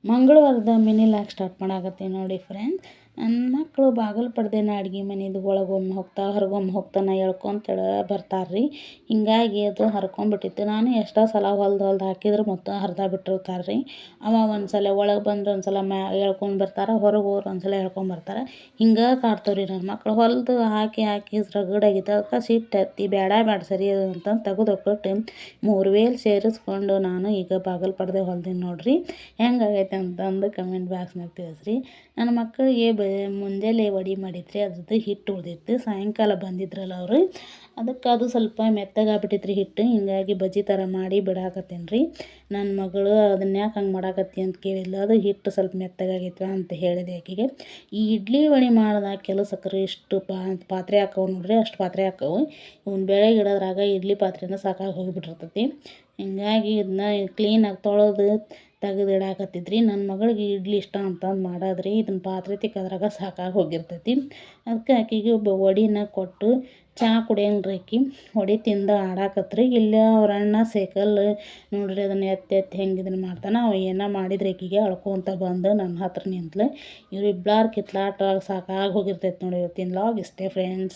ಮಂಗಳವಾರದ mini log start ಮಾಡಾಕತ್ತೀನಿ ನೋಡಿ friends. ನನ್ನ ಮಕ್ಕಳು ಬಾಗಲು ಪಡ್ದೇನ ಅಡುಗೆ ಮನೆದು ಒಳಗೊಮ್ಮೆ ಹೋಗ್ತಾ ಹೊರಗೊಮ್ಮೆ ಹೋಗ್ತಾನೆ ಹೇಳ್ಕೊಂತ ಬರ್ತಾರೆ ರೀ. ಹಿಂಗಾಗಿ ಅದು ಹರ್ಕೊಂಡ್ಬಿಟ್ಟಿತ್ತು. ನಾನು ಎಷ್ಟೋ ಸಲ ಹೊಲ್ದು ಹಾಕಿದ್ರೆ ಮತ್ತು ಹರಿದ ಬಿಟ್ಟಿರ್ತಾರೆ ರೀ. ಅವ ಒಂದು ಸಲ ಒಳಗೆ ಬಂದ್ರೆ ಒಂದು ಸಲ ಹೇಳ್ಕೊಂಡು ಬರ್ತಾರೆ, ಹೊರಗೆ ಹೋದ್ರೆ ಒಂದು ಸಲ ಹೇಳ್ಕೊಂಡು ಬರ್ತಾರೆ. ಹಿಂಗೆ ಕಾಡ್ತಾವೆ ರೀ ನನ್ನ ಮಕ್ಕಳು. ಹೊಲ್ದು ಹಾಕಿ ರಗಡಾಗಿತ್ತು. ಅದಕ್ಕೆ ಸಿಟ್ಟು ಹತ್ತಿ ಬೇಡ ಸರಿ ಅಂತಂದು ತೆಗೆದುಕೊಟ್ಟು 3 ವೇಲ್ ಸೇರಿಸ್ಕೊಂಡು ನಾನು ಈಗ ಬಾಗಲು ಪಡ್ದೆ ಹೊಲ್ದೀನಿ ನೋಡಿರಿ. ಹೆಂಗಾಗೈತೆ ಅಂತಂದು ಕಮೆಂಟ್ ಬಾಕ್ಸ್ನಾಗ ತಿಳಿಸ್ರಿ. ನನ್ನ ಮಕ್ಕಳಿಗೆ ಮುಂಜಾನೆ ವಡೆ ಮಾಡಿದ್ರಿ, ಅದ್ರದ್ದು ಹಿಟ್ಟು ಉಳಿದಿತ್ತು. ಸಾಯಂಕಾಲ ಬಂದಿದ್ರಲ್ಲ ಅವರು, ಅದಕ್ಕೆ ಅದು ಸ್ವಲ್ಪ ಮೆತ್ತಗಾಗ್ಬಿಟ್ಟಿತ್ತು ರೀ ಹಿಟ್ಟು. ಹಿಂಗಾಗಿ ಬಜ್ಜಿ ಥರ ಮಾಡಿ ಬಿಡಾಕತ್ತೀನಿ ರೀ. ನನ್ನ ಮಗಳು ಅದನ್ನ ಯಾಕೆ ಹಂಗೆ ಮಾಡಾಕತ್ತಿ ಅಂತ ಕೇಳಿಲ್ಲ. ಅದು ಹಿಟ್ಟು ಸ್ವಲ್ಪ ಮೆತ್ತಗಾಗೈತೆ ಅಂತ ಹೇಳಿದೆ ಆಕೆಗೆ. ಈ ಇಡ್ಲಿ ವಡೆ ಮಾಡಿದಾಗ ಕೆಲಸಕ್ಕರು ಇಷ್ಟು ಪಾತ್ರೆ ಹಾಕವು ನೋಡ್ರಿ, ಅಷ್ಟು ಪಾತ್ರೆ ಹಾಕವು. ಇವನ್ನ ಬೆಳಗ್ಗೆ ಇಡೋದ್ರಾಗ ಇಡ್ಲಿ ಪಾತ್ರೆನ ಸಾಕಾಗಿ ಹೋಗಿಬಿಟ್ಟಿರ್ತೈತಿ. ಹಿಂಗಾಗಿ ಇದನ್ನ ಕ್ಲೀನಾಗಿ ತೊಳೆದು ತೆಗೆದು ಇಡಾಕತ್ತಿದ್ರಿ. ನನ್ನ ಮಗಳಿಗೆ ಇಡ್ಲಿ ಇಷ್ಟ ಅಂತಂದು ಮಾಡೋದ್ರಿ. ಇದನ್ನ ಪಾತ್ರೆ ತಿಕ್ಕೋದ್ರಾಗ ಸಾಕಾಗಿ ಹೋಗಿರ್ತೈತಿ. ಅದಕ್ಕೆ ಆಕೆಗೆ ವಡಿನ ಕೊಟ್ಟು ಚಹಾ ಕುಡಿಯಂಗ್ರಿ ಆಕಿ. ವಡೆ ತಿಂದು ಆಡಾಕತ್ರಿ. ಇಲ್ಲೇ ಅವ್ರ ಅಣ್ಣ ಸೈಕಲ್ ನೋಡ್ರಿ ಅದನ್ನು ಎತ್ತಿ ಹೆಂಗೆ ಇದನ್ನು ಮಾಡ್ತಾನೆ. ಅವ ಏನೋ ಮಾಡಿದ್ರೆ ಆಕೆಗೆ ಅಳ್ಕೊಂತ ಬಂದು ನನ್ನ ಹತ್ರ ನಿಂತಲು. ಇವರಿಬ್ಬರ ಕಿತ್ಲಾಟ ಸಾಕಾಗಿ ಹೋಗಿರ್ತೈತಿ ನೋಡಿ. ಇವತ್ತಿನ ಲಾಗ್ ಇಷ್ಟೇ ಫ್ರೆಂಡ್ಸ್.